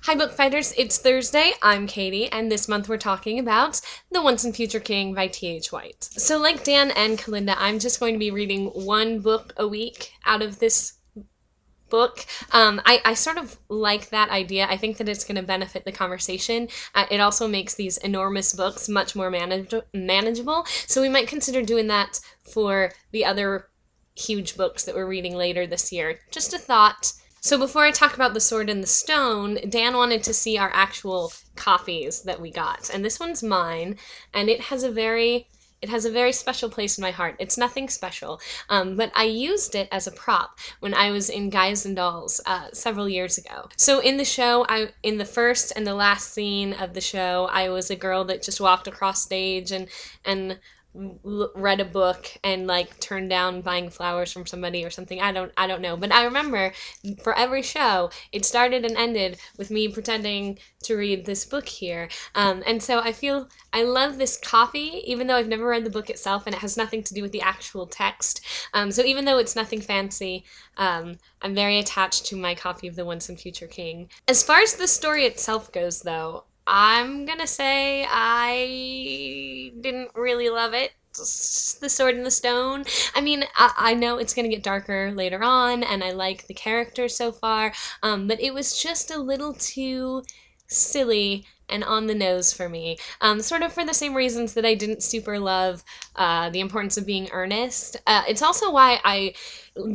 Hi book fighters, it's Thursday, I'm Katie, and this month we're talking about The Once and Future King by T.H. White. So like Dan and Kalinda, I'm just going to be reading one book a week out of this book. I sort of like that idea. I think that it's going to benefit the conversation. It also makes these enormous books much more manageable, so we might consider doing that for the other huge books that we're reading later this year. Just a thought. So before I talk about The Sword and the Stone, Dan wanted to see our actual copies that we got. And this one's mine, and it has a very special place in my heart. It's nothing special, but I used it as a prop when I was in Guys and Dolls several years ago. So in the show, in the first and the last scene of the show, I was a girl that just walked across stage and read a book and like turned down buying flowers from somebody or something. I don't know, but I remember for every show it started and ended with me pretending to read this book here, and so I love this copy even though I've never read the book itself, and it has nothing to do with the actual text, so even though it's nothing fancy, I'm very attached to my copy of The Once and Future King. As far as the story itself goes though, I'm gonna say I didn't really love it. The Sword and the Stone. I mean, I know it's gonna get darker later on, and I like the characters so far, but it was just a little too silly and on the nose for me. Sort of for the same reasons that I didn't super love The Importance of Being Earnest. It's also why I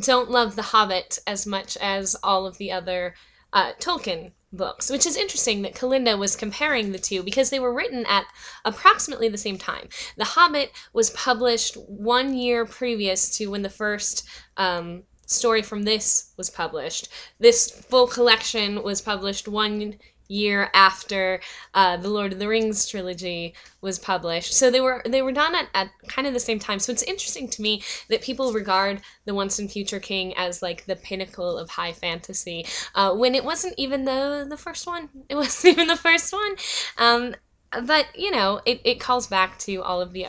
don't love The Hobbit as much as all of the other Tolkien books, which is interesting that Kalinda was comparing the two because they were written at approximately the same time. The Hobbit was published 1 year previous to when the first story from this was published. This full collection was published 1 year after the Lord of the Rings trilogy was published. So they were done at kind of the same time. So it's interesting to me that people regard The Once and Future King as like the pinnacle of high fantasy, when it wasn't even the first one. It wasn't even the first one. But, you know, it calls back to all of the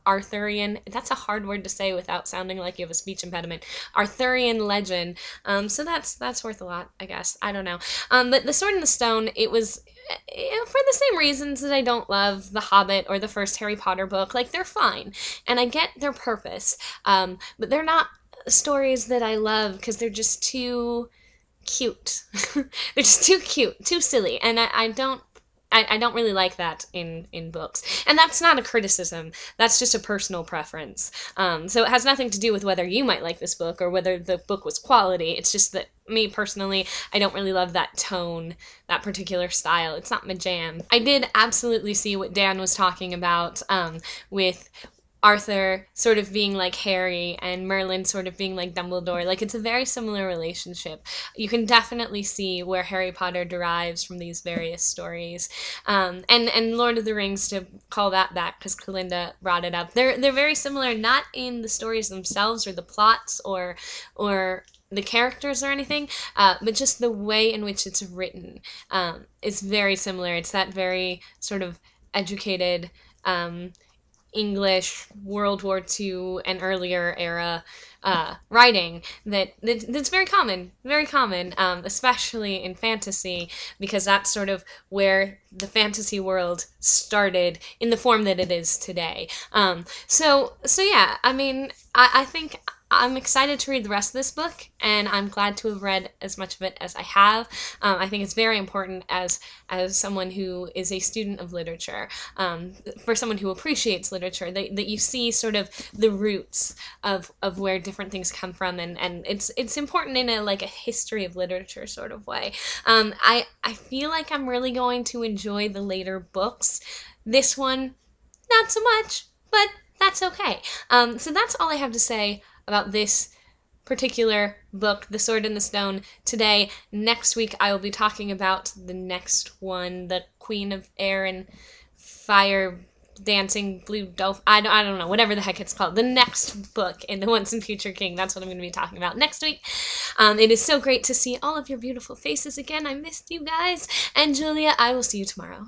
Arthurian, that's a hard word to say without sounding like you have a speech impediment, Arthurian legend. So that's worth a lot, I guess. I don't know. But The Sword and the Stone, it was for the same reasons that I don't love The Hobbit or the first Harry Potter book. Like, they're fine, and I get their purpose, but they're not stories that I love because they're just too cute. They're just too cute, too silly, and I don't really like that in books. And that's not a criticism. That's just a personal preference. So it has nothing to do with whether you might like this book or whether the book was quality. It's just that me personally, I don't really love that tone, that particular style. It's not my jam. I did absolutely see what Dan was talking about with Arthur sort of being like Harry and Merlin sort of being like Dumbledore. Like, it's a very similar relationship. You can definitely see where Harry Potter derives from these various stories. And Lord of the Rings, to call that back because Kalinda brought it up. They're very similar, not in the stories themselves or the plots or the characters or anything, but just the way in which it's written is very similar. It's that very sort of educated, English, World War II and earlier era writing that's very common, especially in fantasy, because that's sort of where the fantasy world started in the form that it is today. So yeah, I mean, I think I'm excited to read the rest of this book, and I'm glad to have read as much of it as I have. I think it's very important as someone who is a student of literature, for someone who appreciates literature, that you see sort of the roots of where different things come from, and it's important in a history of literature sort of way. I feel like I'm really going to enjoy the later books. This one, not so much, but that's okay. So that's all I have to say about this particular book, The Sword and the Stone, today. Next week I will be talking about the next one, the Queen of Air and Fire Dancing Blue Dolphin. I don't know, whatever the heck it's called. The next book in The Once and Future King. That's what I'm going to be talking about next week. It is so great to see all of your beautiful faces again. I missed you guys. And Julia, I will see you tomorrow.